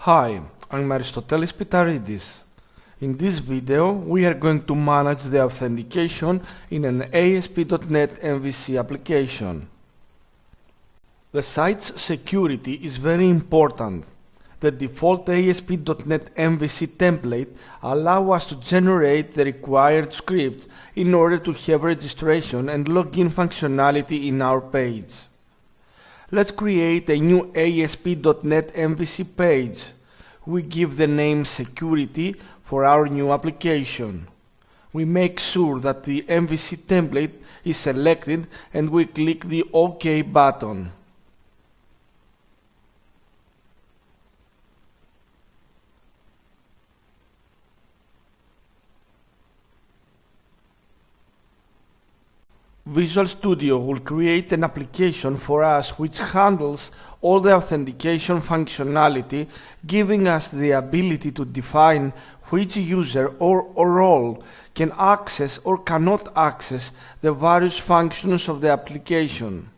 Hi, I'm Aristotelis Pitaridis. In this video, we are going to manage the authentication in an ASP.NET MVC application. The site's security is very important. The default ASP.NET MVC template allows us to generate the required script in order to have registration and login functionality in our page. Let's create a new ASP.NET MVC page. We give the name Security for our new application. We make sure that the MVC template is selected and we click the OK button. Visual Studio will create an application for us which handles all the authentication functionality, giving us the ability to define which user or role can access or cannot access the various functions of the application.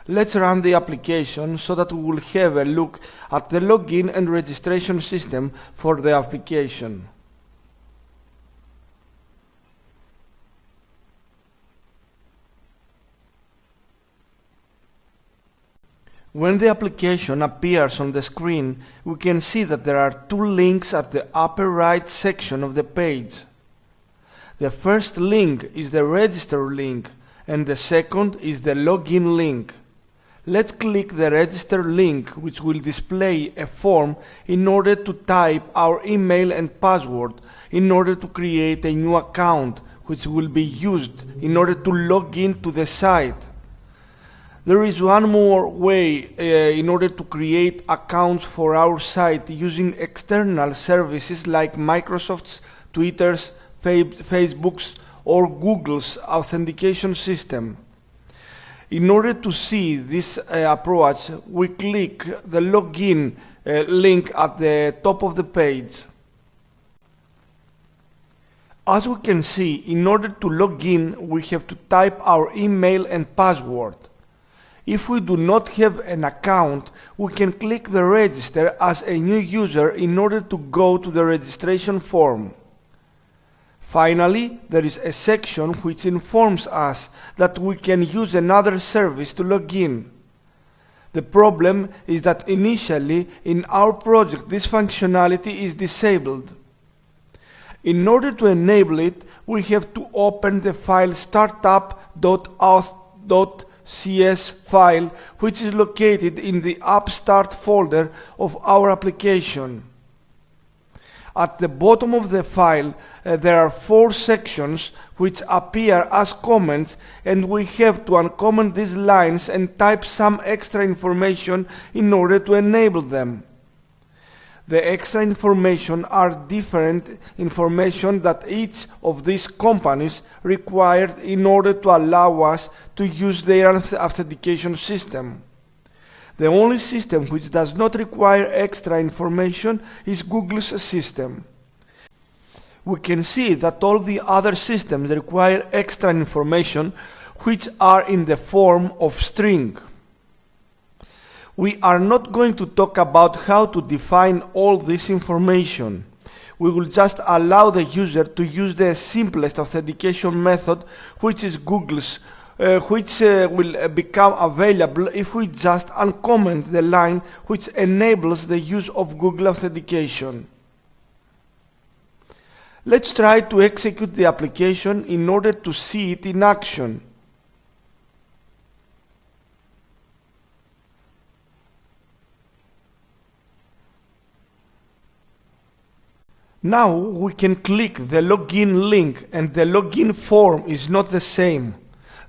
Let's run the application so that we will have a look at the login and registration system for the application. When the application appears on the screen, we can see that there are two links at the upper right section of the page. The first link is the register link and the second is the login link. Let's click the register link, which will display a form in order to type our email and password in order to create a new account which will be used in order to log in to the site. There is one more way in order to create accounts for our site using external services like Microsoft's, Twitter's, Facebook's or Google's authentication system. In order to see this approach, we click the login link at the top of the page. As we can see, in order to log in, we have to type our email and password. If we do not have an account, we can click the register as a new user in order to go to the registration form. Finally, there is a section which informs us that we can use another service to log in. The problem is that initially in our project this functionality is disabled. In order to enable it, we have to open the file startup.auth.cs file, which is located in the Upstart folder of our application. At the bottom of the file, there are 4 sections which appear as comments, and we have to uncomment these lines and type some extra information in order to enable them. The extra information are different information that each of these companies required in order to allow us to use their authentication system. The only system which does not require extra information is Google's system. We can see that all the other systems require extra information which are in the form of string. We are not going to talk about how to define all this information. We will just allow the user to use the simplest authentication method, which is Google's, which will become available if we just uncomment the line which enables the use of Google authentication. Let's try to execute the application in order to see it in action. Now we can click the login link and the login form is not the same.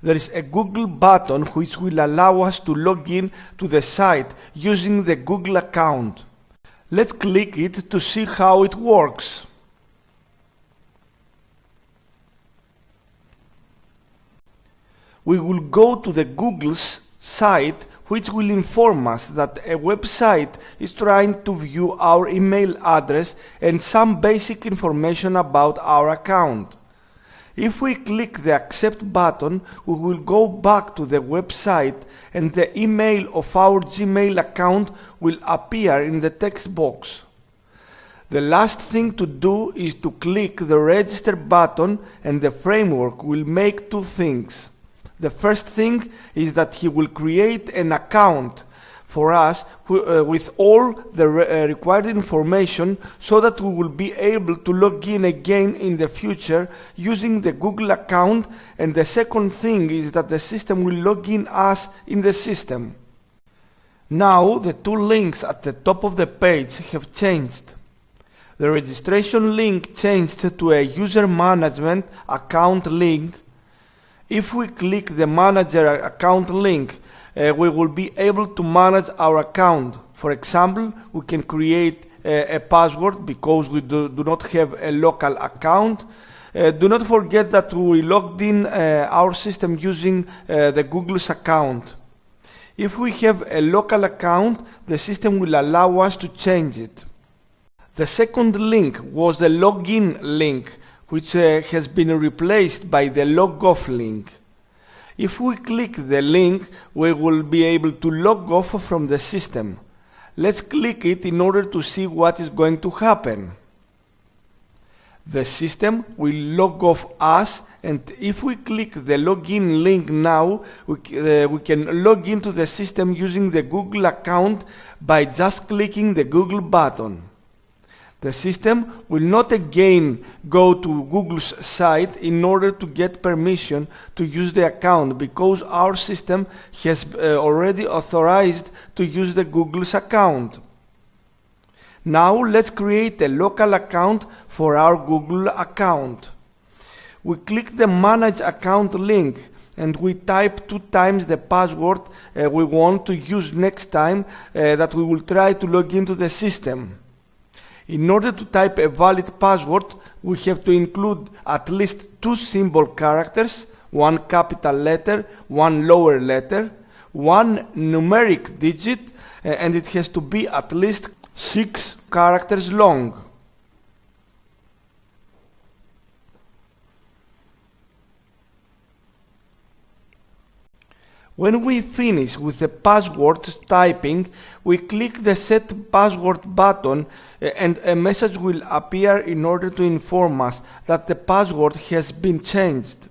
There is a Google button which will allow us to log in to the site using the Google account. Let's click it to see how it works. We will go to the Google's site, which will inform us that a website is trying to view our email address and some basic information about our account. If we click the accept button, we will go back to the website and the email of our Gmail account will appear in the text box. The last thing to do is to click the register button, and the framework will make two things. The first thing is that he will create an account for us with all the required information so that we will be able to log in again in the future using the Google account, and the second thing is that the system will log in us in the system. Now the two links at the top of the page have changed. The registration link changed to a user management account link. If we click the manager account link, we will be able to manage our account. For example, we can create a password because we do not have a local account. Do not forget that we logged in our system using the Google's account. If we have a local account, the system will allow us to change it. The second link was the login link, which has been replaced by the logoff link. If we click the link, we will be able to log off from the system. Let's click it in order to see what is going to happen. The system will log off us, and if we click the login link now, we can log into the system using the Google account by just clicking the Google button. The system will not again go to Google's site in order to get permission to use the account because our system has already authorized to use the Google's account. Now let's create a local account for our Google account. We click the Manage Account link and we type 2 times the password we want to use next time that we will try to log into the system. In order to type a valid password, we have to include at least 2 symbol characters, 1 capital letter, 1 lower letter, 1 numeric digit, and it has to be at least 6 characters long. When we finish with the password typing, we click the Set Password button and a message will appear in order to inform us that the password has been changed.